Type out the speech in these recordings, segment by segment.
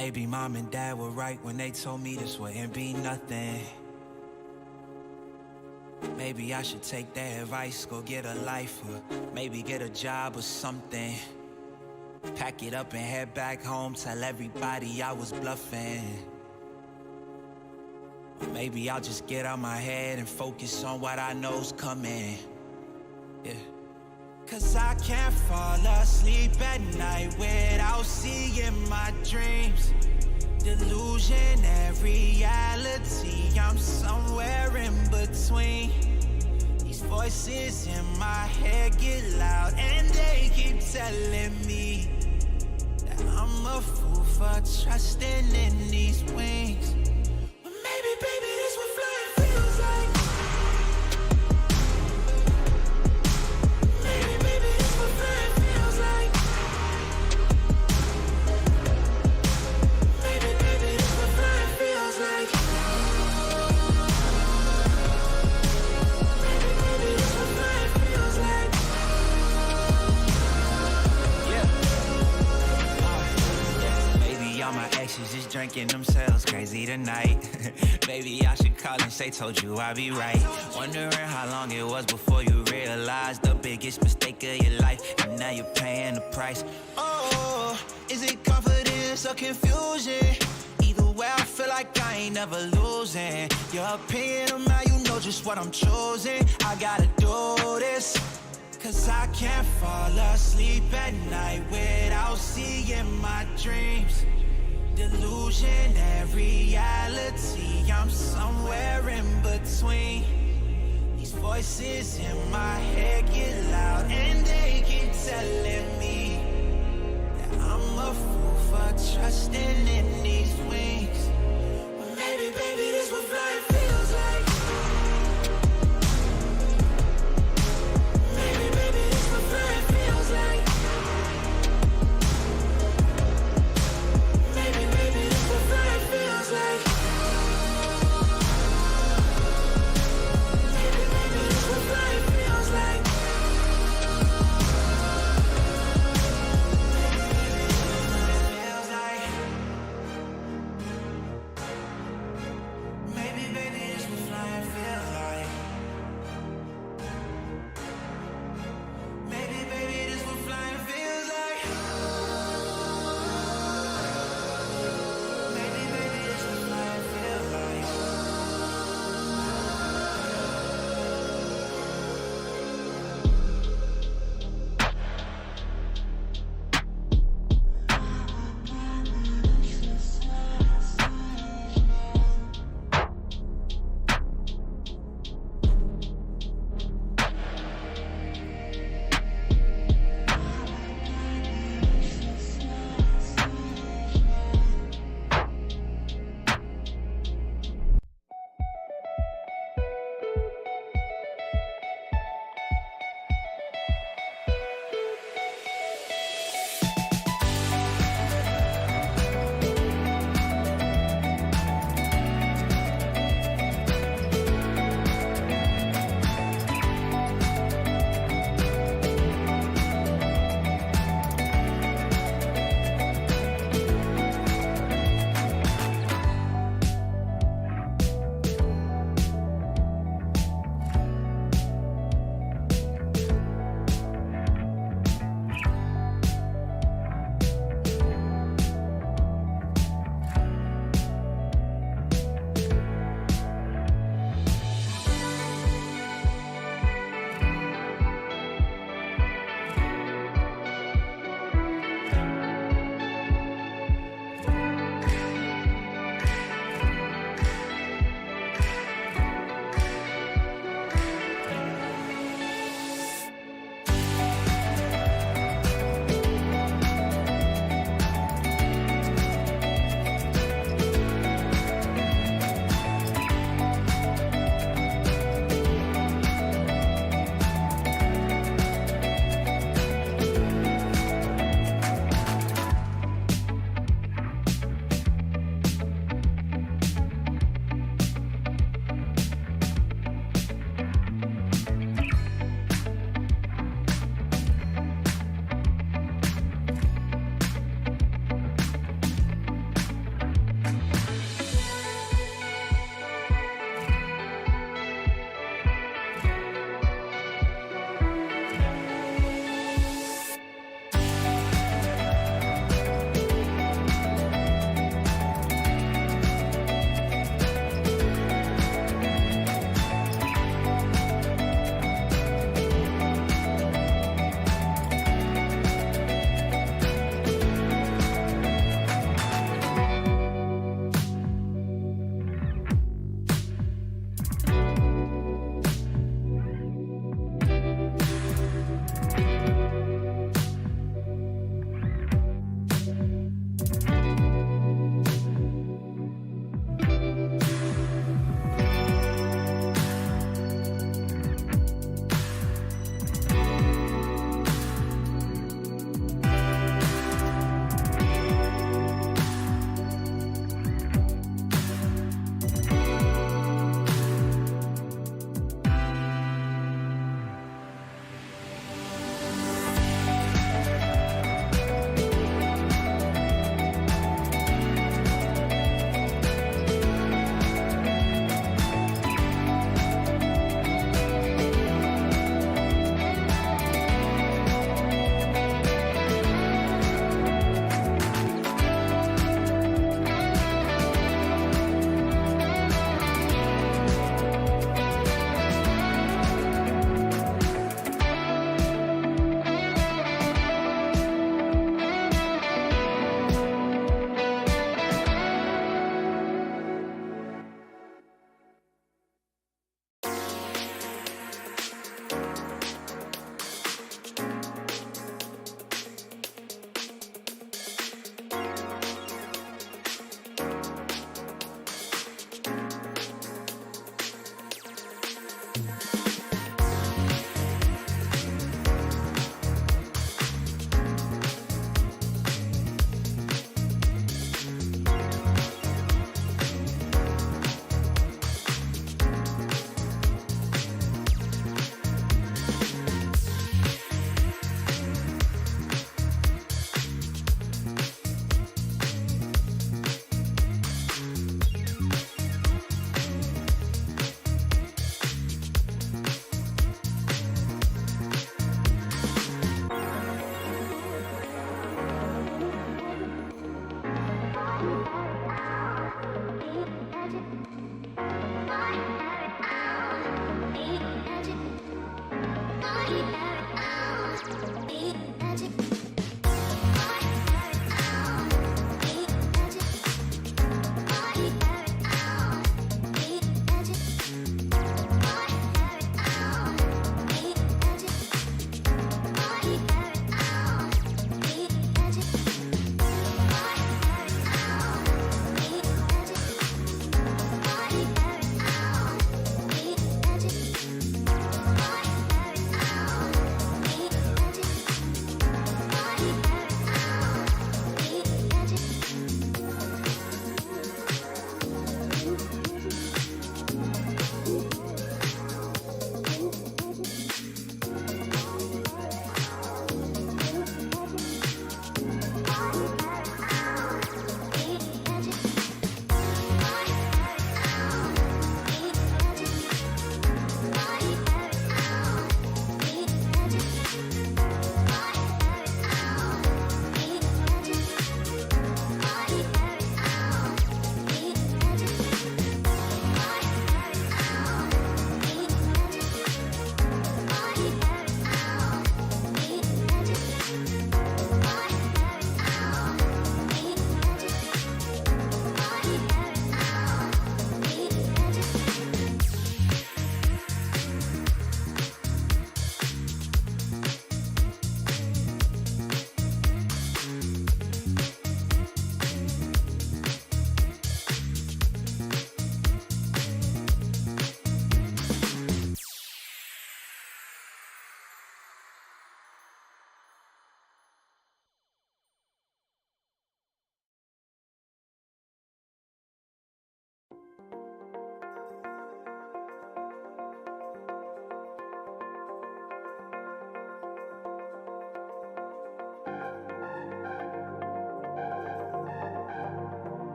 Maybe mom and dad were right when they told me this wouldn't be nothing. Maybe I should take their advice, go get a life, or maybe get a job or something. Pack it up and head back home, tell everybody I was bluffing. Or maybe I'll just get out my head and focus on what I know's coming. Yeah. Cause I can't fall asleep at night without seeing my dreams. Delusion and reality, I'm somewhere in between. These voices in my head get loud and they keep telling me that I'm a fool for trusting in these wings. But maybe, baby, this what flying feels like. Maybe, baby, this what flying feels like. Maybe, baby, this what flying feels like. Maybe, baby, this what flying feels like. Maybe all my exes just drinking themselves crazy tonight. Maybe I should call and say, told you I'd be right. Wondering how long it was before you realized the biggest mistake of your life, and now you're paying the price. Oh, is it confidence or confusion? Either way, I feel like I ain't never losing. Your opinion of now, you know just what I'm choosing. I gotta do this, cause I can't fall asleep at night without seeing my dreams. Delusion and reality, I'm somewhere in between. These voices in my head get loud and they keep telling me that I'm a fool for trusting in these wings. But maybe, baby, this what flying feels like. Maybe, baby, this what flying feels like. Maybe, baby, this what flying feels like. Maybe, baby, this what flying feels like. Maybe, baby, this what flying feels like.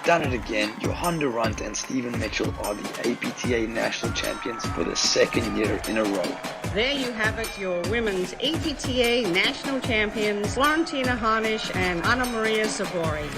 They've done it again. Johan Durant and Stephen Mitchell are the APTA national champions for the second year in a row. There you have it, your women's APTA national champions, Florentina Harnish and Anna Maria Sabori.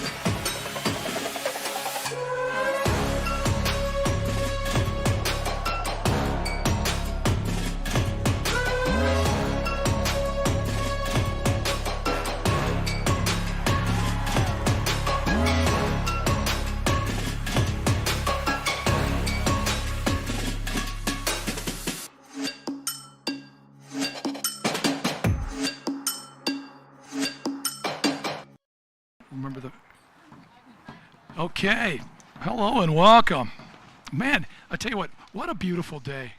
Okay, hello and welcome. Man, I tell you what a beautiful day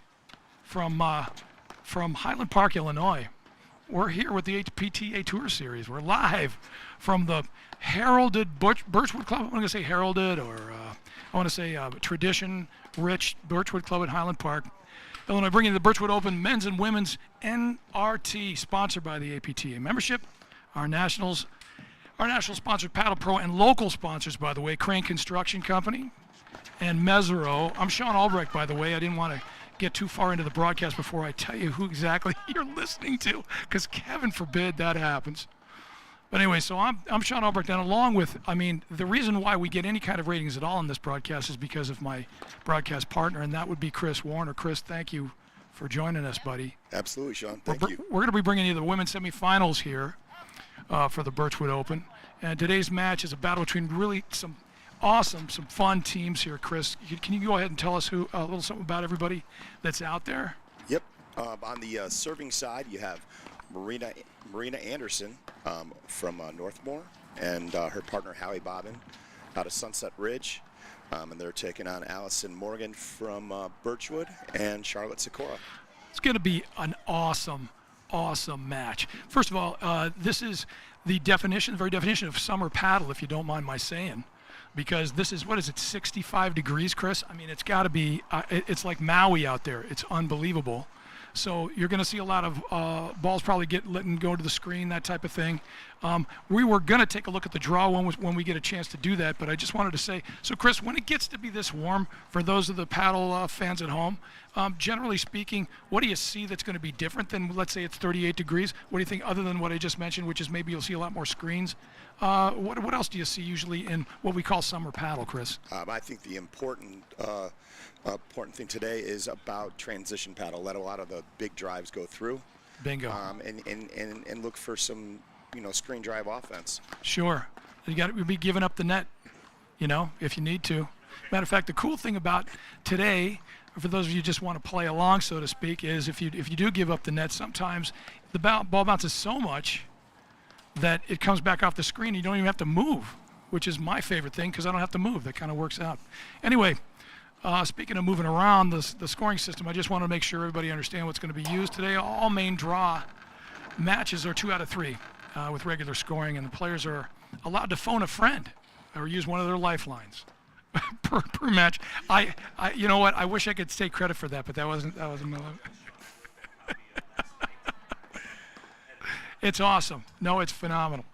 from Highland Park, Illinois. We're here with the APTA Tour Series. We're live from the heralded Birchwood Club. I'm going to say heralded, or I want to say tradition-rich Birchwood Club at Highland Park, Illinois, bringing the Birchwood Open Men's and Women's NRT, sponsored by the APTA membership, our national sponsor, Paddle Pro, and local sponsors, by the way, Crane Construction Company and Mesero. I'm Sean Albrecht, by the way. I didn't want to get too far into the broadcast before I tell you who exactly you're listening to, because Kevin forbid that happens. But anyway, so I'm Sean Albrecht, and along with, the reason why we get any kind of ratings at all in this broadcast is because of my broadcast partner, and that would be Chris Warner. Chris, thank you for joining us, buddy. Absolutely, Sean. Thank you. We're going to be bringing you the women's semifinals here for the Birchwood Open. And today's match is a battle between really some fun teams here. Chris, can you go ahead and tell us a little something about everybody that's out there? Yep. On the serving side, you have Marina Anderson from Northmore, and her partner Howie Bobbin out of Sunset Ridge. And they're taking on Allison Morgan from Birchwood and Charlotte Sikora. It's going to be an awesome match. First of all, this is the very definition of summer paddle, if you don't mind my saying, because this is, 65 degrees, Chris? I mean, it's got to be, it's like Maui out there. It's unbelievable. So you're going to see a lot of balls probably letting go to the screen, that type of thing. We were going to take a look at the draw when we get a chance to do that, but I just wanted to say, so Chris, when it gets to be this warm, for those of the paddle fans at home, generally speaking, what do you see that's going to be different than, let's say it's 38 degrees? What do you think, other than what I just mentioned, which is maybe you'll see a lot more screens? What else do you see usually in what we call summer paddle, Chris? I think the important thing today is about transition paddle. Let a lot of the big drives go through. Bingo. And look for some, screen drive offense. Sure. You got to be giving up the net, if you need to. Matter of fact, the cool thing about today, for those of you who just want to play along, so to speak, is if you do give up the net, sometimes the ball bounces so much that it comes back off the screen. You don't even have to move, which is my favorite thing, because I don't have to move. That kind of works out. Anyway, speaking of moving around, the scoring system, I just want to make sure everybody understands what's going to be used today. All main draw matches are 2 out of 3 with regular scoring, and the players are allowed to phone a friend or use one of their lifelines per match. You know what? I wish I could take credit for that, but that wasn't my. It's awesome. No, it's phenomenal.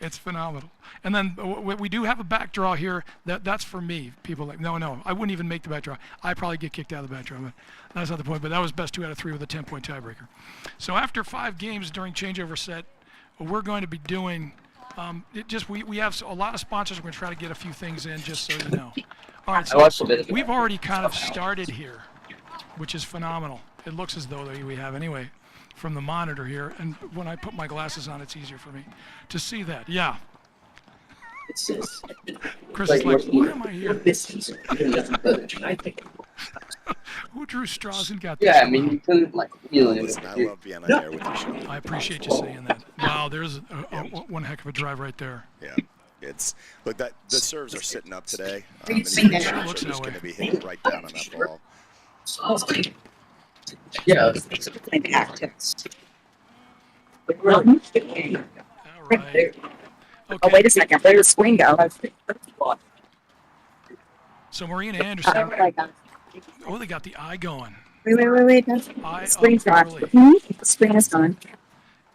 It's phenomenal. And then we do have a back draw here. That's for me. People like, no, I wouldn't even make the back draw. I'd probably get kicked out of the back draw, but that's not the point. But that was best 2 out of 3 with a 10-point tiebreaker. So after 5 games during changeover set, we're going to be doing we have a lot of sponsors. We're going to try to get a few things in, just so you know. All right, so we've already kind of started here, which is phenomenal. It looks as though we have anyway from the monitor here, and when I put my glasses on, it's easier for me to see that. Yeah. Chris is like, why am I here? Who drew straws and got this? Yeah, I mean, you couldn't, Listen, I love being on there with you, Sean. I appreciate you saying that. Wow, there's one heck of a drive right there. Yeah. Look, the serves are sitting up today. You And see the that? shots are just going to be hitting right down on that ball. Yeah. All right. Oh, Okay. wait a second. Where does screen go? So Marina Anderson, Oh, my God. they got the eye going. Wait. That's Eye screen's up gone. early. The screen is gone.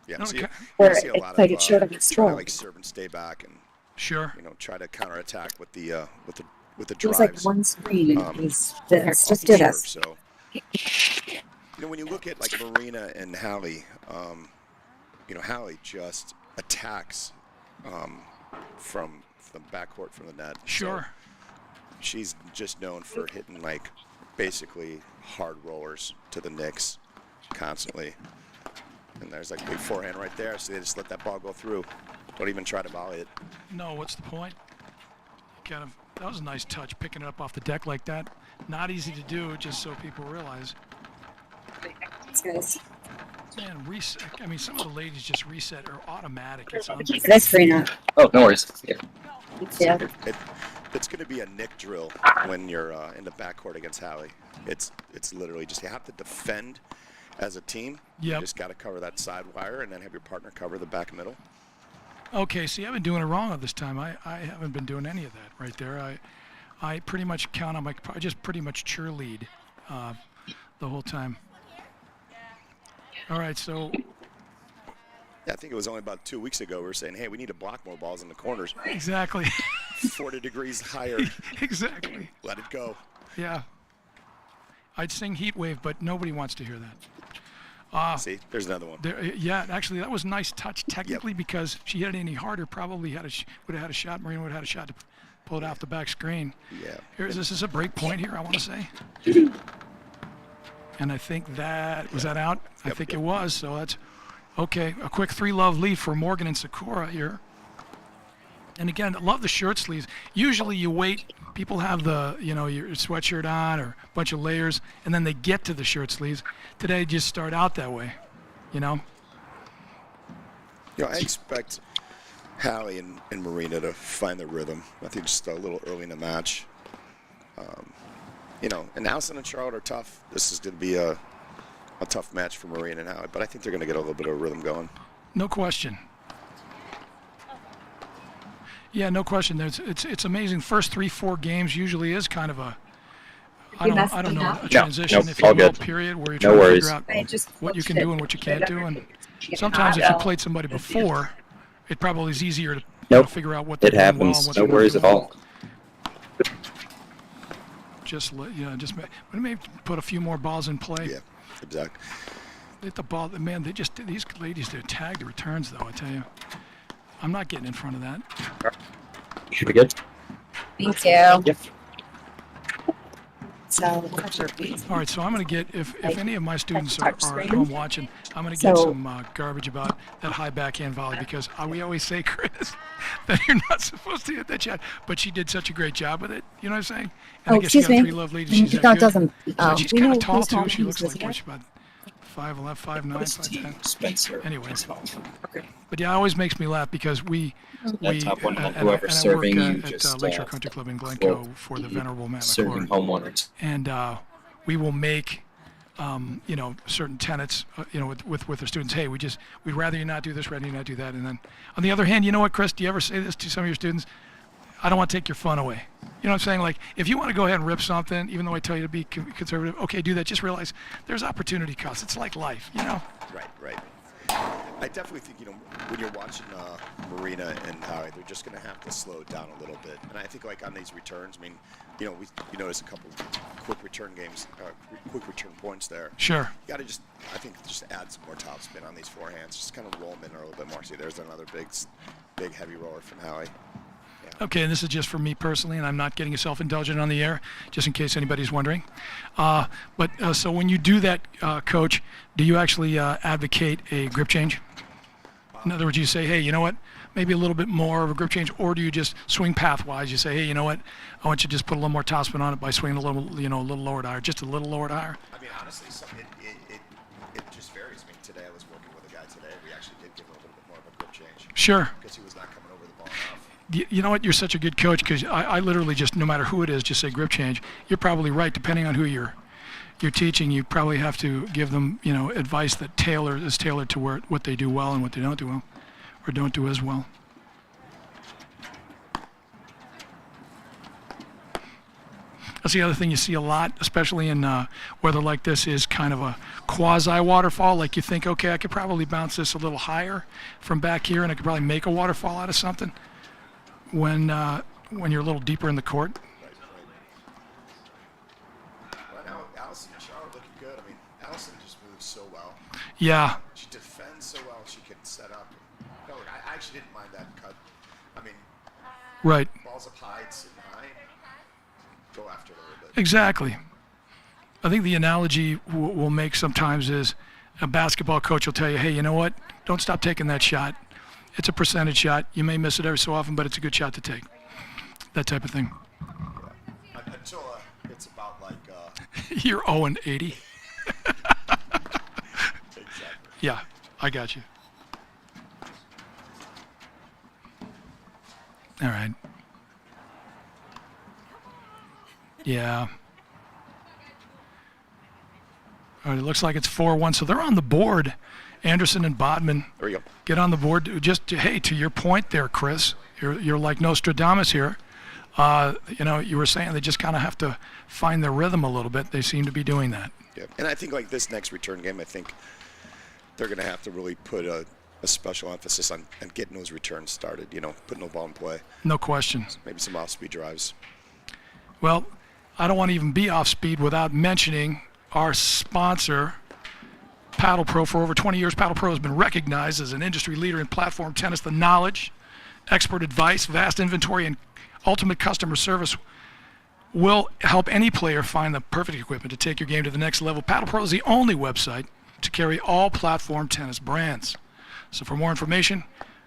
Yeah, Okay. see, Or you see a it's lot like of it showed up its stroke. like serve and stay back, and Sure. try to counterattack with the It drives. was like one screen. It's off just the did serve. us. So, when you look at like Marina and Hallie, Hallie just attacks from the backcourt from the net. Sure. So she's just known for hitting like basically hard rollers to the Knicks constantly. And there's like a big forehand right there, so they just let that ball go through. Don't even try to volley it. No, what's the point? That was a nice touch, picking it up off the deck like that. Not easy to do, just so people realize. Thanks, guys. Man, reset. I mean, some of the ladies just reset or automatic. It's That's free now. Oh, no worries. Yeah. Yeah. It's going to be a Nick drill when you're in the backcourt against Hallie. It's literally just you have to defend as a team. Yep. You just got to cover that side wire and then have your partner cover the back middle. Okay, see, I've been doing it wrong all this time. I haven't been doing any of that right there. I pretty much count on I just pretty much cheerlead the whole time. All right, so Yeah, I think it was only about 2 weeks ago we were saying, hey, we need to block more balls in the corners. exactly, 40 degrees higher. exactly. Let it go. Yeah, I'd sing Heat Wave, but nobody wants to hear that. See, there's another one. Yeah, actually, that was a nice touch technically because if she hit it any harder, probably would have had a shot. Marina would have had a shot to pull it off the back screen. Yeah. This is a break point here, I want to say. And I think was that out? I think it was, so that's okay. A quick 3-love lead for Morgan and Sakura here. And again, I love the shirt sleeves. Usually you wait, people have your sweatshirt on or a bunch of layers, and then they get to the shirt sleeves. Today, just start out that way, I expect Hallie and Marina to find the rhythm. I think just a little early in the match. And Allison and Charlotte are tough. This is going to be a tough match for Marina and Hallie, but I think they're going to get a little bit of rhythm going. No question. Yeah, no question. It's amazing. First 3-4 games usually is kind of a I don't know a transition, if you all will, good. period where you're No trying to figure worries. out what you can do and what you can't do. And sometimes if you played somebody before, it probably is easier to figure out what they're It doing well and happens. what No they're not worries at doing. all. Just maybe put a few more balls in play. Yeah, exactly. Hit the ball, man. These ladies, they tag the returns though. I tell you, I'm not getting in front of that. Should be good. Thank you. Yep. So, All right, so I'm going to get, if any of my students are touch at screen. home watching, I'm going to get So- some garbage about that high backhand volley because we always say, Chris, that you're not supposed to hit that shot, but she did such a great job with it. You know what I'm saying? And I guess she excuse got a me. 3-love lead and she's that That good. doesn't. And she's we kind know of tall who's too. home, She who's looks like visitor. she's about 5'11", 5'9", 5'10". Spencer. Anyway. Okay. But yeah, it always makes me laugh because That top one, and whoever's I serving work you, at just Lakeshore Country Club in Glencoe well, for the Venerable Matt serving McClure. homeowners. And we will make certain tenets with the students. Hey, we'd rather you not do this, rather you not do that. And then on the other hand, you know what, Chris, do you ever say this to some of your students? I don't want to take your fun away. You know what I'm saying? Like, if you want to go ahead and rip something, even though I tell you to be conservative, okay, do that. Just realize there's opportunity costs. It's like life, Right. I definitely think, when you're watching Marina and Howie, they're just going to have to slow it down a little bit. And I think, like, on these returns, we notice a couple quick return quick return points there. Sure. You got to just add some more topspin on these forehands. Just kind of roll them in a little bit more. See, there's another big heavy roller from Howie. Okay, and this is just for me personally, and I'm not getting self-indulgent on the air, just in case anybody's wondering. So when you do that, Coach, do you actually advocate a grip change? In other words, you say, hey, you know what, maybe a little bit more of a grip change, or do you just swing path-wise? You say, hey, you know what, I want you to just put a little more topspin on it by swinging a little lower higher, just a little lower higher. I mean, honestly, it just varies. I mean, today I was working with a guy today. We actually did give him a little bit more of a grip change. Sure. Because he was not coming over the ball enough. You know what? You're such a good coach because I literally just, no matter who it is, just say grip change. You're probably right. Depending on who you're teaching, you probably have to give them, advice that is tailored to what they do well and what they don't do well, or don't do as well. That's the other thing you see a lot, especially in weather like this, is kind of a quasi-waterfall. Like you think, okay, I could probably bounce this a little higher from back here, and I could probably make a waterfall out of something. when you're a little deeper in the court. Well, now Allison and Charlotte looking good. I mean, Allison just moves so well. Yeah, She defends so well. She can set up. No, I actually didn't mind that cut. I mean, right. balls up high, sitting high. Go after it a little bit. Exactly. I think the analogy we'll make sometimes is a basketball coach will tell you, hey, you know what? Don't stop taking that shot. It's a percentage shot. You may miss it every so often, but it's a good shot to take. That type of thing. Yeah. Until it's about like. You're 0-80. Exactly. Yeah, I got you. All right. Yeah. All right, it looks like it's 4-1. So they're on the board. Anderson and Bodman There we go. get on the board. Just hey, to your point there, Chris, you're like Nostradamus here. You were saying they just kind of have to find their rhythm a little bit. They seem to be doing that. Yeah. And I think like this next return game, I think they're going to have to really put a special emphasis on getting those returns started. Putting the ball in play. No question. Maybe some off-speed drives. Well, I don't want to even be off speed without mentioning our sponsor, Paddle Pro. For over 20 years, Paddle Pro has been recognized as an industry leader in platform tennis. The knowledge, expert advice, vast inventory, and ultimate customer service will help any player find the perfect equipment to take your game to the next level. Paddle Pro is the only website to carry all platform tennis brands. So for more information,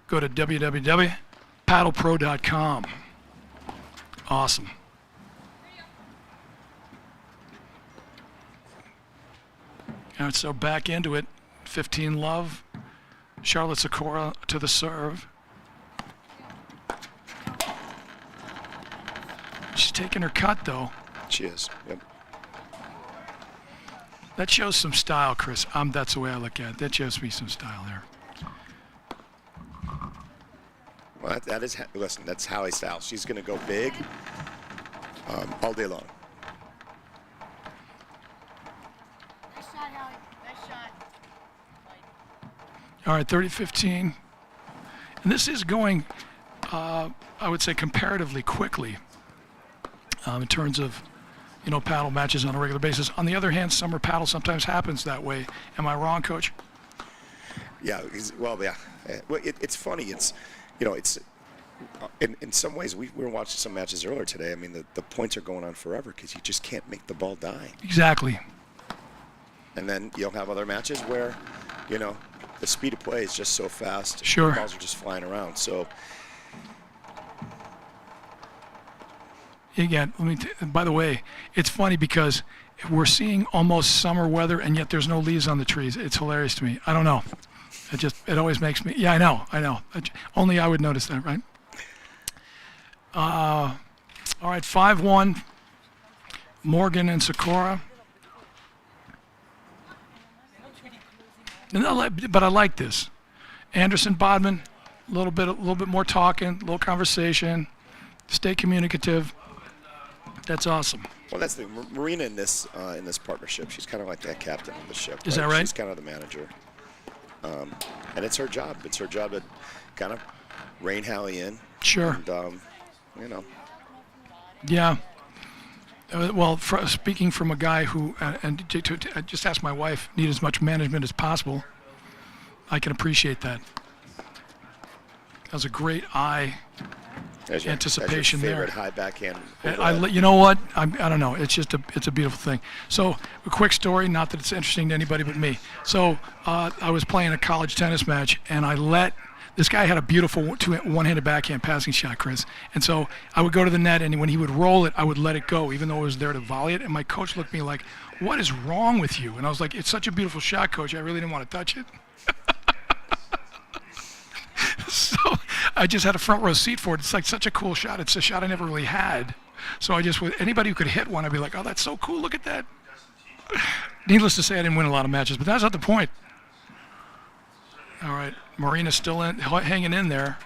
go to www.paddlepro.com. Awesome. All right, so back into it. 15 love. Charlotte Sikora to the serve. She's taking her cut, though. She is. Yep. That shows some style, Chris. That's the way I look at it. That shows me some style there. Well, listen, that's Hallie style. She's going to go big all day long. Nice shot, Hallie. Nice shot. All right, 30-15. And this is going, I would say, comparatively quickly in terms of, paddle matches on a regular basis. On the other hand, summer paddle sometimes happens that way. Am I wrong, Coach? Yeah. Well, yeah. Well, it's funny. It's in some ways we were watching some matches earlier today. I mean, the points are going on forever because you just can't make the ball die. Exactly. And then you'll have other matches where, the speed of play is just so fast. Sure. The balls are just flying around. So. Again, by the way, it's funny because we're seeing almost summer weather and yet there's no leaves on the trees. It's hilarious to me. I don't know. It always makes me, yeah, I know. Only I would notice that, right? All right, 5-1, Morgan and Sikora. But I like this. Anderson, Bodman, a little bit more talking, a little conversation, stay communicative. That's awesome. Well, that's the Marina in this partnership. She's kind of like that captain of the ship. Is that right? She's kind of the manager, and it's her job. It's her job to kind of rein Hallie in. Sure. And Yeah. Well, speaking from a guy who, and I just asked my wife, need as much management as possible. I can appreciate that. That was a great anticipation favorite there. high backhand. You know what? I don't know. It's a beautiful thing. So a quick story, not that it's interesting to anybody but me. So I was playing a college tennis match, and this guy had a beautiful one-handed backhand passing shot, Chris. And so I would go to the net, and when he would roll it, I would let it go, even though it was there to volley it. And my coach looked at me like, "What is wrong with you?" And I was like, "It's such a beautiful shot, Coach. I really didn't want to touch it." So I just had a front row seat for it. It's like such a cool shot. It's a shot I never really had. So anybody who could hit one, I'd be like, "Oh, that's so cool. Look at that." Needless to say, I didn't win a lot of matches, but that's not the point. All right, Marina's still hanging in there.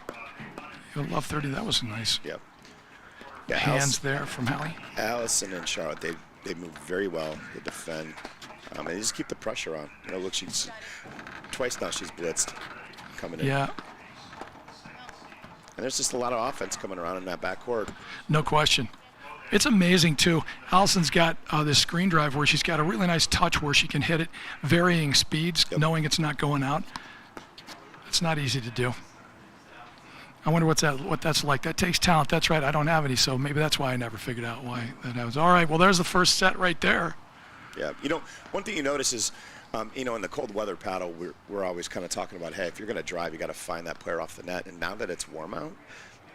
You'll love 30. That was nice. Yeah. Hands there from Hallie. Allison and Charlotte, they move very well. They defend, and they just keep the pressure on. Look, she's twice now she's blitzed coming in. Yeah. And there's just a lot of offense coming around in that backcourt. No question. It's amazing, too. Allison's got this screen drive where she's got a really nice touch where she can hit it varying speeds, knowing it's not going out. It's not easy to do. I wonder what that's like. That takes talent. That's right. I don't have any, so maybe that's why I never figured out why that was. All right, well, there's the first set right there. Yeah, one thing you notice is, in the cold weather paddle, we're always kind of talking about, hey, if you're going to drive, you got to find that player off the net. And now that it's warm out,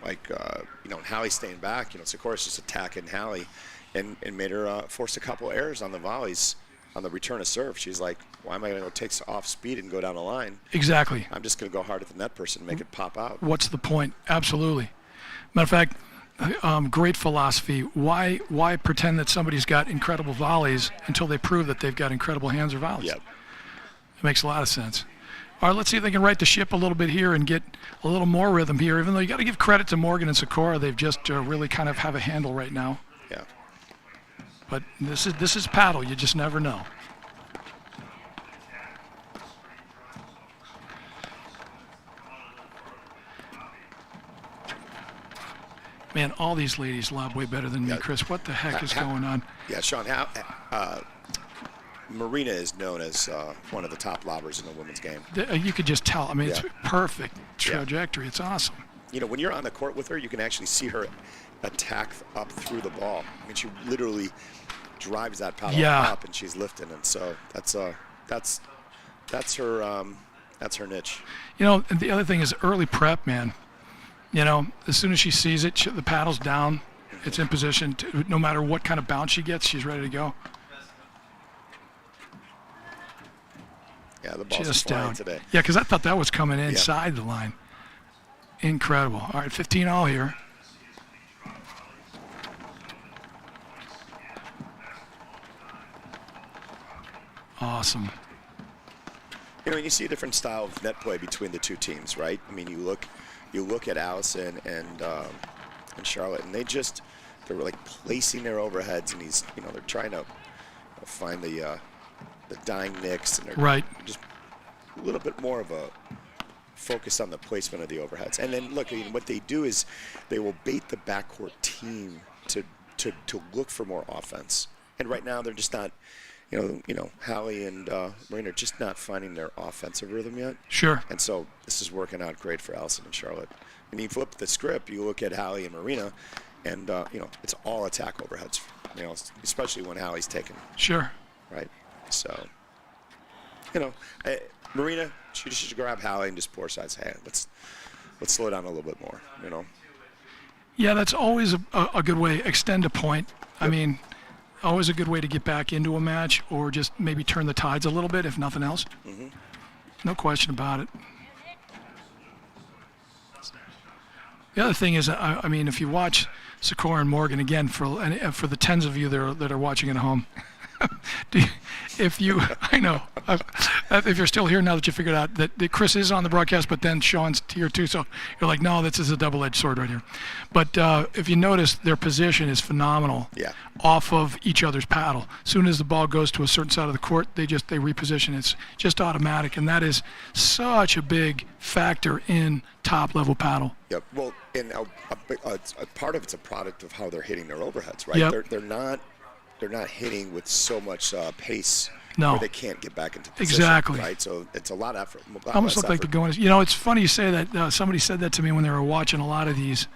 like, and Hallie's staying back, Sikora's just attacking Hallie and made her force a couple errors on the volleys on the return of serve. She's like, why am I going to go take off speed and go down the line? Exactly. I'm just going to go hard at the net person and make it pop out. What's the point? Absolutely. Matter of fact, great philosophy. Why pretend that somebody's got incredible volleys until they prove that they've got incredible hands or volleys? Yep. It makes a lot of sense. All right, let's see if they can right the ship a little bit here and get a little more rhythm here, even though you got to give credit to Morgan and Sikora. They've just really kind of have a handle right now. Yeah. But this is paddle. You just never know. Man, all these ladies lob way better than me, Chris. What the heck is going on? Yeah, Sean, Marina is known as one of the top lobbers in the women's game. You could just tell. I mean, it's perfect trajectory. It's awesome. When you're on the court with her, you can actually see her attack up through the ball. I mean, she literally drives that paddle up, and she's lifting, and so that's her niche. And the other thing is early prep, man. As soon as she sees it, the paddle's down. It's in position. No matter what kind of bounce she gets, she's ready to go. Yeah, the ball's just flying down today. Yeah, because I thought that was coming inside the line. Incredible. All right, 15-all here. Awesome. You see a different style of net play between the two teams, right? I mean, you look at Allison and Charlotte, and they're like placing their overheads, and they're trying to find the dying nicks, and they're just a little bit more of a focus on the placement of the overheads. And then look, what they do is they will bait the backcourt team to look for more offense. And right now they're just not. Hallie and Marina are just not finding their offensive rhythm yet. Sure. And so this is working out great for Allison and Charlotte. And you flip the script, you look at Hallie and Marina, and it's all attack overheads. Especially when Hallie's taken. Sure. Right. So, Marina, she should grab Hallie and just pour sides. Hey, let's slow down a little bit more. Yeah, that's always a good way. Extend a point. Yep. I mean. Always a good way to get back into a match, or just maybe turn the tides a little bit, if nothing else. Mm-hmm. No question about it. The other thing is, I mean, if you watch Sikora and Morgan again, for the tens of you that are watching at home, I know, if you're still here now that you figured out that Chris is on the broadcast, but then Sean's here too, so you're like, no, this is a double-edged sword right here. But if you notice, their position is phenomenal off of each other's paddle. As soon as the ball goes to a certain side of the court, they reposition. It's just automatic, and that is such a big factor in top-level paddle. Yep. Well, and a part of it's a product of how they're hitting their overheads, right? Yep. They're not hitting with so much pace where they can't get back into position. Exactly. Right? So it's a lot of effort. Almost look like they're going. It's funny you say that. Somebody said that to me when they were watching a lot of these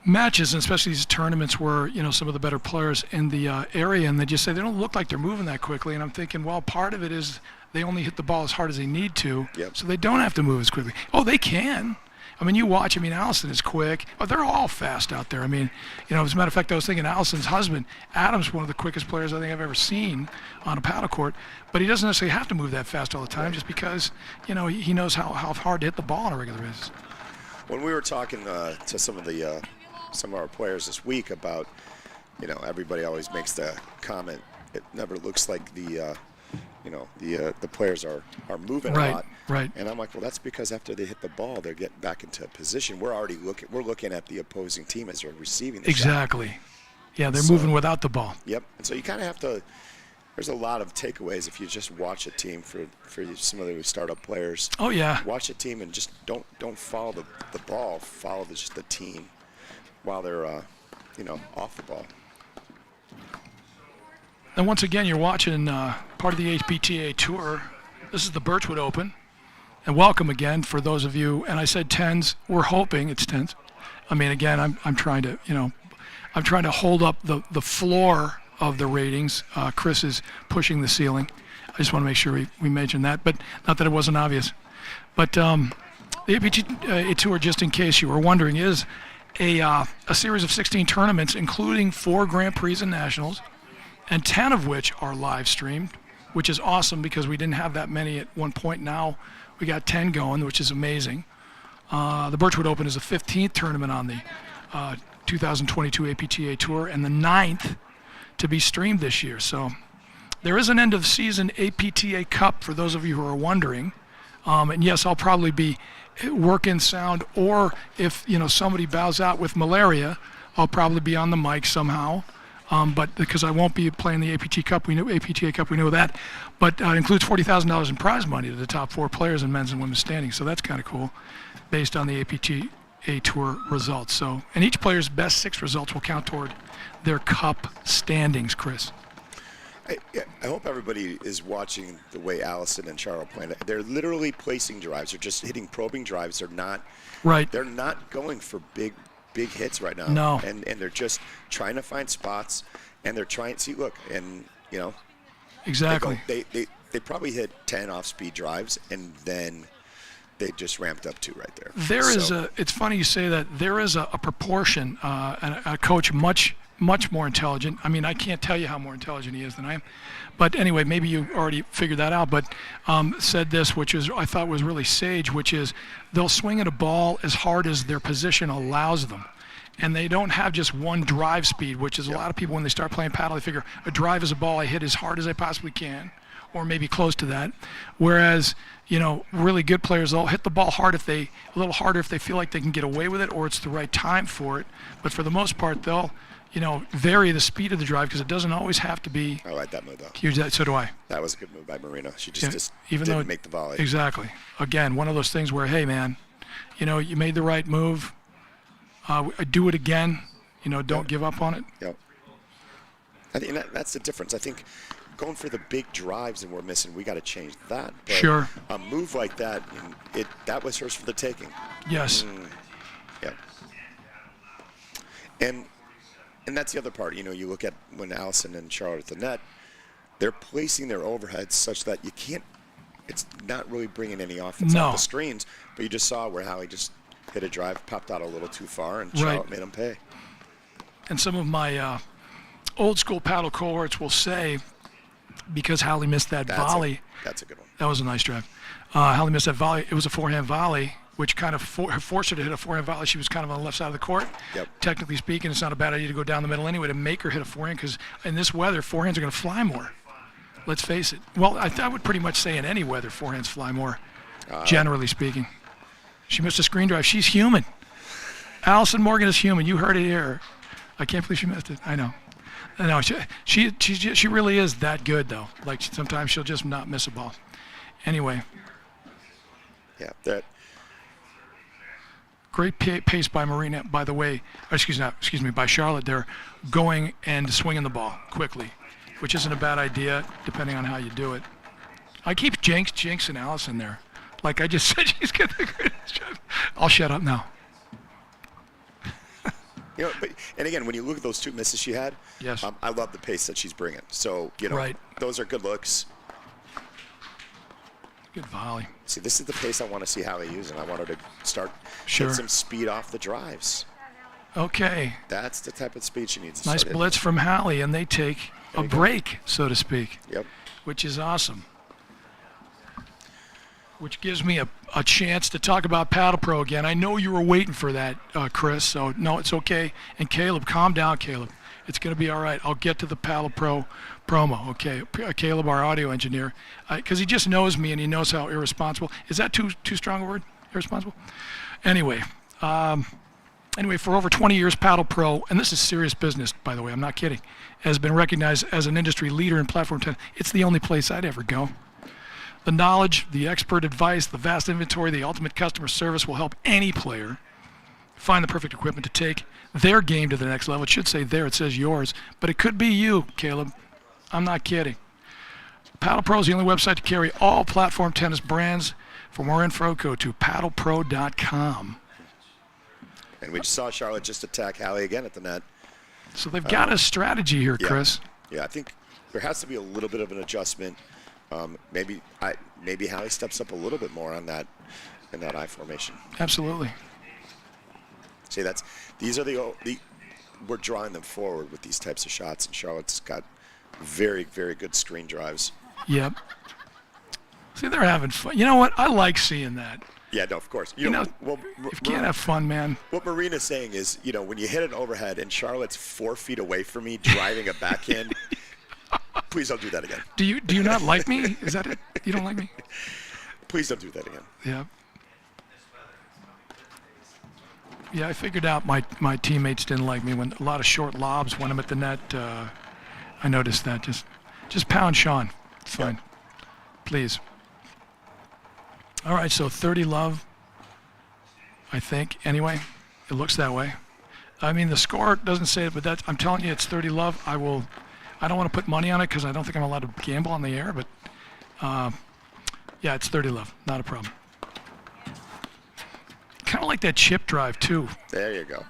matches, and especially these tournaments where some of the better players in the area, and they just say they don't look like they're moving that quickly. And I'm thinking, well, part of it is they only hit the ball as hard as they need to, so they don't have to move as quickly. Oh, they can. I mean, you watch. I mean, Allison is quick. Oh, they're all fast out there. I mean, as a matter of fact, I was thinking Allison's husband, Adam's one of the quickest players I think I've ever seen on a paddle court. But he doesn't necessarily have to move that fast all the time, just because, he knows how hard to hit the ball on a regular basis. When we were talking to some of our players this week about, everybody always makes the comment, it never looks like the players are moving a lot. Right. And I'm like, well, that's because after they hit the ball, they're getting back into position. We're looking at the opposing team as they're receiving the shot. Exactly. Yeah, they're moving without the ball. Yep. And so you kind of have to, there's a lot of takeaways if you just watch a team for some of the startup players. Oh yeah. Watch a team and just don't follow the ball. Follow just the team while they're off the ball. And once again, you're watching part of the HPTA Tour. This is the Birchwood Open. And welcome again for those of you, and I said 10s, we're hoping it's 10s. I mean, again, I'm trying to, I'm trying to hold up the floor of the ratings. Chris is pushing the ceiling. I just want to make sure we mention that, but not that it wasn't obvious. But the APTA Tour, just in case you were wondering, is a series of 16 tournaments, including 4 Grand Prix and Nationals, and 10 of which are live streamed, which is awesome because we didn't have that many at one point. Now we got 10 going, which is amazing. The Birchwood Open is the 15th tournament on the 2022 APTA Tour and the 9th to be streamed this year. So there is an end of season APTA Cup for those of you who are wondering. And yes, I'll probably be working sound, or if somebody bows out with malaria, I'll probably be on the mic somehow. But because I won't be playing the APTA Cup, we know that. But it includes $40,000 in prize money to the top 4 players in men's and women's standings. So that's kind of cool, based on the APTA Tour results. So, and each player's best 6 results will count toward their cup standings. Chris. I hope everybody is watching the way Allison and Charlotte play. They're literally placing drives. They're just hitting probing drives. They're not. Right. They're not going for big hits right now. No. And they're just trying to find spots, and they're trying to see. Look, and Exactly. They probably hit 10 off-speed drives, and then they just ramped up 2 right there. It's funny you say that. There is a proportion, and a coach much more intelligent. I mean, I can't tell you how more intelligent he is than I am. But anyway, maybe you already figured that out, but said this, which I thought was really sage, which is they'll swing at a ball as hard as their position allows them. And they don't have just one drive speed, which is a lot of people when they start playing paddle, they figure a drive is a ball I hit as hard as I possibly can, or maybe close to that. Whereas, really good players, they'll hit the ball a little harder if they feel like they can get away with it or it's the right time for it. But for the most part, they'll vary the speed of the drive because it doesn't always have to be. I like that move, though. Huge. So do I. That was a good move by Marina. She just even didn't though make the volley. Exactly. Again, one of those things where, hey, man, you made the right move. Do it again. Don't give up on it. Yep. I think that's the difference. I think going for the big drives and we're missing, we got to change that. But sure. A move like that, that was hers for the taking. Yes. Yep. And that's the other part. You look at when Allison and Charlotte at the net, they're placing their overheads such that you can't. It's not really bringing any offense off the screens. But you just saw where Hallie just hit a drive, popped out a little too far, and Charlotte made him pay. And some of my old school paddle cohorts will say, because Hallie missed that volley. That's a good one. That was a nice drive. Hallie missed that volley. It was a forehand volley, which kind of forced her to hit a forehand volley. She was kind of on the left side of the court. Yep. Technically speaking, it's not a bad idea to go down the middle anyway to make her hit a forehand, because in this weather, forehands are going to fly more. Let's face it. Well, I would pretty much say in any weather, forehands fly more, generally speaking. She missed a screen drive. She's human. Allison Morgan is human. You heard it here. I can't believe she missed it. I know. She really is that good, though. Like, sometimes she'll just not miss a ball. Anyway. Yeah, that. Great pace by Marina, by the way. By Charlotte there, going and swinging the ball quickly, which isn't a bad idea, depending on how you do it. I keep jinxing Allison there. Like I just said, she's got the greatest job. I'll shut up now. And again, when you look at those 2 misses she had, yes, I love the pace that she's bringing. So, those are good looks. Good volley. See, this is the pace I want to see Hallie using. I want her to start getting some speed off the drives. Okay. That's the type of speed she needs. Nice blitz from Hallie, and they take a break, so to speak. Yep. Which is awesome. Which gives me a chance to talk about Paddle Pro again. I know you were waiting for that, Chris, so no, it's okay. And Caleb, calm down, Caleb. It's going to be all right. I'll get to the Paddle Pro promo, okay? Caleb, our audio engineer, because he just knows me and he knows how irresponsible. Is that too strong a word, irresponsible? Anyway, Anyway, for over 20 years, Paddle Pro, and this is serious business, by the way, I'm not kidding, has been recognized as an industry leader in platform tennis. It's the only place I'd ever go. The knowledge, the expert advice, the vast inventory, the ultimate customer service will help any player find the perfect equipment to take their game to the next level. It should say there, it says yours, but it could be you, Caleb. I'm not kidding. Paddle Pro is the only website to carry all platform tennis brands. For more info, go to paddlepro.com. And we just saw Charlotte just attack Hallie again at the net. So they've got a strategy here, Yeah. Chris. Yeah, I think there has to be a little bit of an adjustment. Maybe Hallie steps up a little bit more on that in that I formation. Absolutely. See, we're drawing them forward with these types of shots, and Charlotte's got very, very good screen drives. Yep. See, they're having fun. You know what? I like seeing that. Yeah, no, of course. You know, well, if you can't have fun, man. What Marina's saying is, when you hit an overhead and Charlotte's 4 feet away from me driving a backhand, please don't do that again. Do you not like me? Is that it? You don't like me? Please don't do that again. Yeah. Yeah, I figured out my teammates didn't like me when a lot of short lobs when I'm at the net. I noticed that. Just pound Sean. It's fine. Please. All right, so 30 love, I think. Anyway, it looks that way. I mean, the score doesn't say it, but I'm telling you, it's 30 love. I don't want to put money on it because I don't think I'm allowed to gamble on the air, but yeah, it's 30 love. Not a problem. Kind of like that chip drive, too. There you go.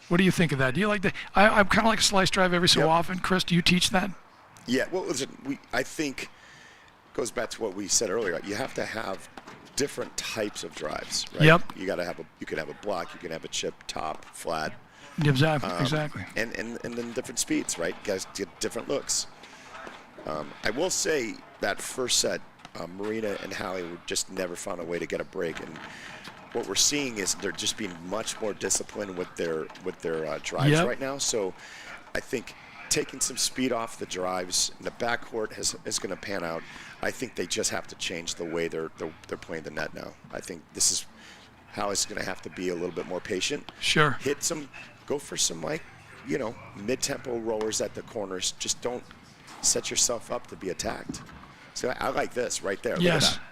What do you think of that? Do you like that? I kind of like a slice drive every so often. Chris, do you teach that? Yeah, well, listen, I think it goes back to what we said earlier. You have to have different types of drives, right? Yep. You could have a block, you can have a chip, top, flat. Exactly. And then different speeds, right? You guys get different looks. I will say that first set, Marina and Hallie just never found a way to get a break, and what we're seeing is they're just being much more disciplined with their drives right now. So I think taking some speed off the drives in the backcourt is going to pan out. I think they just have to change the way they're playing the net now. I think this is how it's going to have to be a little bit more patient. Sure. Go for some mid-tempo rollers at the corners. Just don't set yourself up to be attacked. So I like this right there. Yes. Look at that.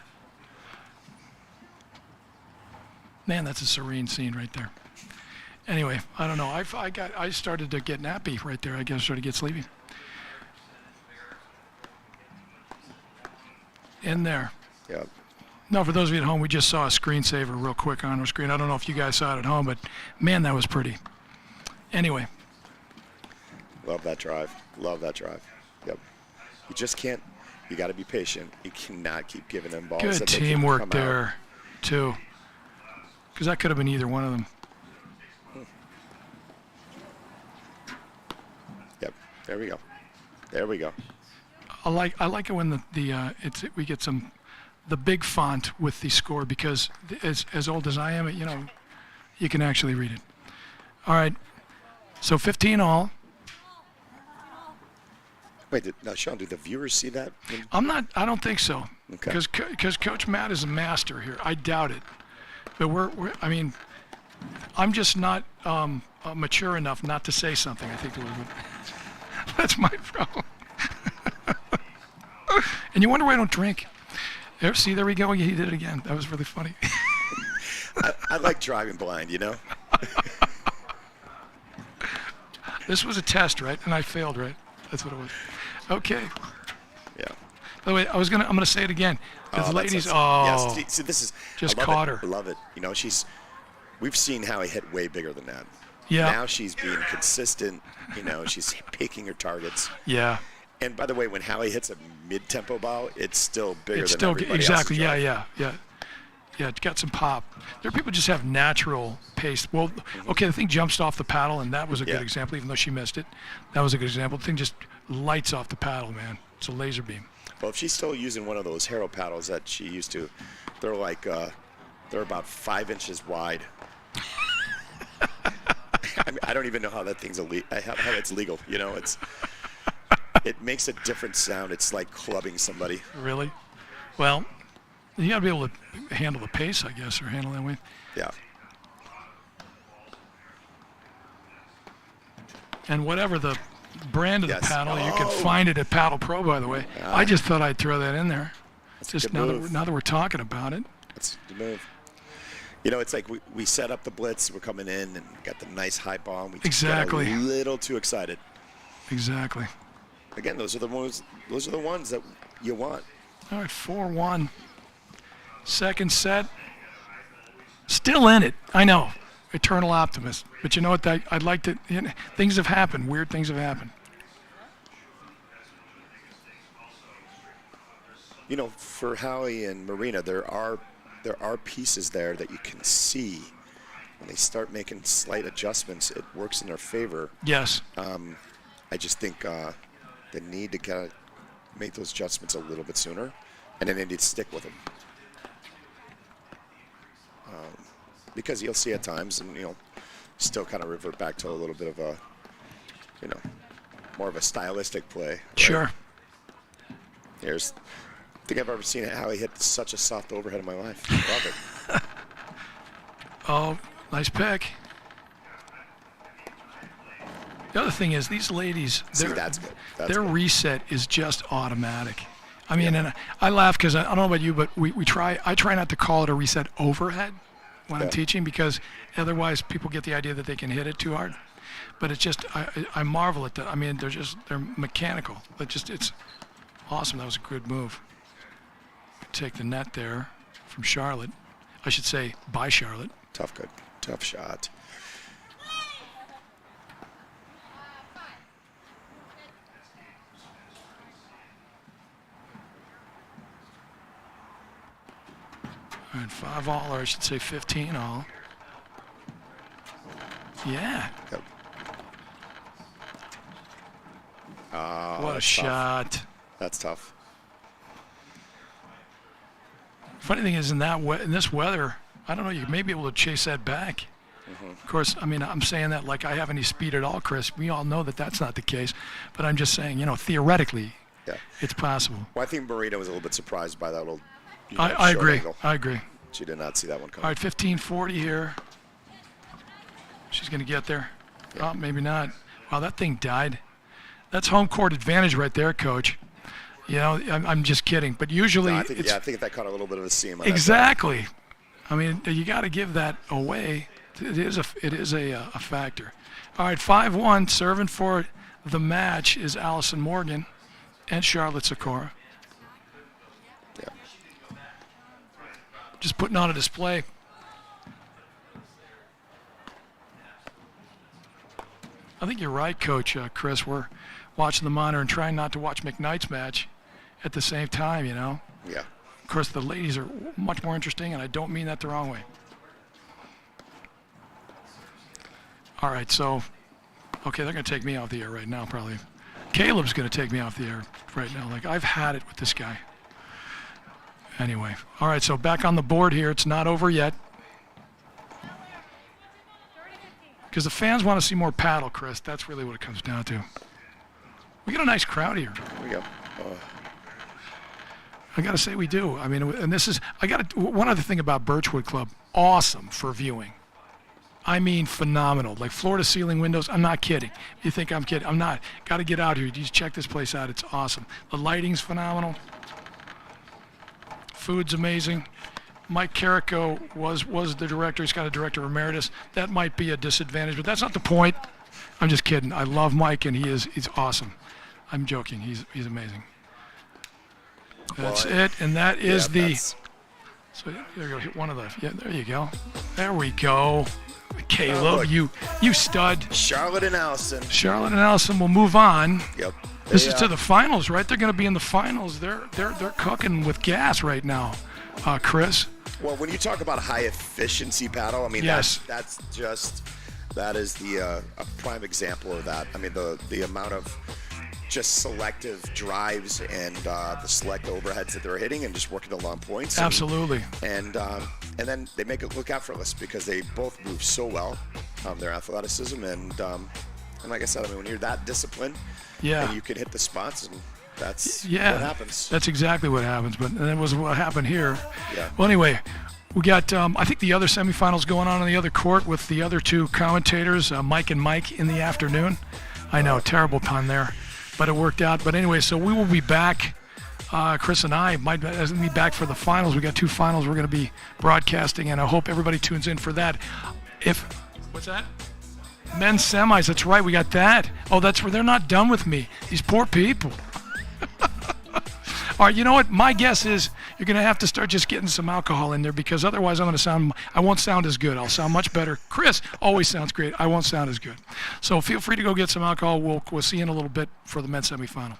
Man, that's a serene scene right there. Anyway, I don't know. I started to get nappy right there. I guess I started to get sleepy. In there. Yeah. No, for those of you at home, we just saw a screensaver real quick on our screen. I don't know if you guys saw it at home, but man, that was pretty. Anyway. Love that drive. Love that drive. Yep. You just can't. You got to be patient. You cannot keep giving them balls. Good teamwork there, too. Because that could have been either one of them. Yep. There we go. There we go. I like it when we get the big font with the score, because as old as I am, you can actually read it. All right. So 15 all. Wait, Sean, do the viewers see that? I don't think so. Okay. Because Coach Matt is a master here. I doubt it. But I'm just not mature enough not to say something, I think. That's my problem. And you wonder why I don't drink. There we go. He did it again. That was really funny. I like driving blind, This was a test, right? And I failed, right? That's what it was. Okay. Yeah. By the way, I'm gonna say it again. The ladies, yes. See, this is just I love caught it. her. I love it. We've seen Hallie hit way bigger than that. Yeah. Now she's being consistent. She's picking her targets. Yeah. And by the way, when Hallie hits a mid-tempo ball, it's still bigger It's than still everybody exactly. else's Yeah. It's got some pop. There are people who just have natural pace. Well, okay, the thing jumps off the paddle, and that was a good example, even though she missed it. That was a good example. The thing just lights off the paddle, man. It's a laser beam. Well, if she's still using one of those Hero paddles that she used to, they're about 5 inches wide. I don't even know how that thing's how it's legal. It makes a different sound. It's like clubbing somebody. Really? Well, you got to be able to handle the pace, I guess, or handle that way. Yeah. And whatever the brand of the Yes. paddle, you can Oh. find it at Paddle Pro, by the way. I just thought I'd throw that in there. That's a Just good now move. that we're talking about it. That's the move. You know, it's like we set up the blitz. We're coming in and got the nice high ball. And we just Exactly. got a little too excited. Exactly. Again, those are the ones. Those are the ones that you want. All right, 4-1. Second set. Still in it. I know. Eternal optimist. But you know what? I'd like to. Things have happened. Weird things have happened. You know, for Howie and Marina, there are pieces there that you can see. When they start making slight adjustments, it works in their favor. Yes. I just think they need to kind of make those adjustments a little bit sooner, and then they need to stick with them. Because you'll see at times, and still kind of revert back to a little bit of a, more of a stylistic play. Right? Sure. I think I've ever seen Howie hit such a soft overhead in my life. Love it. Oh, nice pick. The other thing is these ladies, See, that's good. That's their good. reset is just automatic. I mean, and I laugh because I don't know about you, but I try not to call it a reset overhead when I'm teaching, because otherwise people get the idea that they can hit it too hard. But it's just, I marvel at that. I mean, they're mechanical. It's awesome. That was a good move. Take the net there from Charlotte. I should say by Charlotte. Tough shot. All right, 5 all, or I should say 15 all. Yeah. Yep. What a that's shot. Tough. That's tough. Funny thing is, in this weather, I don't know, you may be able to chase that back. Of course, I mean, I'm saying that like I have any speed at all, Chris. We all know that that's not the case. But I'm just saying, theoretically, it's possible. Well, I think Marina was a little bit surprised by that little I short agree. angle. I agree. She did not see that one coming. All right, 15-40 here. She's going to get there. Oh, maybe not. Wow, that thing died. That's home court advantage right there, Coach. I'm just kidding. But usually, I think that caught a little bit of a seam. On exactly. I mean, you got to give that away. It is a factor. All right, 5-1. Serving for the match is Allison Morgan and Charlotte Sikora. Yeah. Just putting on a display. I think you're right, Coach Chris. We're watching the monitor and trying not to watch McKnight's match at the same time, Yeah. Of course, the ladies are much more interesting, and I don't mean that the wrong way. All right, so, okay, they're going to take me off the air right now, probably. Caleb's going to take me off the air right now. Like, I've had it with this guy. Anyway, all right, so back on the board here. It's not over yet. Because the fans want to see more paddle, Chris. That's really what it comes down to. We got a nice crowd here. Here we go. I got to say we do. I mean, and this is, one other thing about Birchwood Club, awesome for viewing. I mean, phenomenal. Like floor-to-ceiling windows. I'm not kidding. You think I'm kidding? I'm not. Got to get out here. You just check this place out. It's awesome. The lighting's phenomenal. Food's amazing. Mike Carrico was the director. He's got a director emeritus. That might be a disadvantage, but that's not the point. I'm just kidding. I love Mike, and he's awesome. I'm joking. He's amazing. That's it, and that is So there you go. Hit one of the. Yeah, there you go. There we go. Caleb, you stud. Charlotte and Allison. Charlotte and Allison will move on. Yep. This is to the finals, right? They're going to be in the finals. They're cooking with gas right now, Chris. Well, when you talk about high efficiency paddle, I mean, yes, that is the a prime example of that. I mean, the amount of just selective drives and the select overheads that they're hitting and just working the long points. Absolutely. And then they make it look effortless because they both move so well, their athleticism and like I said, I mean, when you're that disciplined, and you can hit the spots, and that's what happens. That's exactly what happens. But that was what happened here. Yeah. Well, anyway, we got I think the other semifinals going on the other court with the other two commentators, Mike and Mike, in the afternoon. I know, terrible pun there, but it worked out. But anyway, so we will be back. Chris and I might be back for the finals. We got 2 finals we're going to be broadcasting, and I hope everybody tunes in for that. What's that? Men's semis. That's right. We got that. Oh, that's where they're not done with me. These poor people. All right, you know what? My guess is you're going to have to start just getting some alcohol in there, because otherwise I won't sound as good. I'll sound much better. Chris always sounds great. I won't sound as good. So feel free to go get some alcohol. We'll see you in a little bit for the men's semifinal.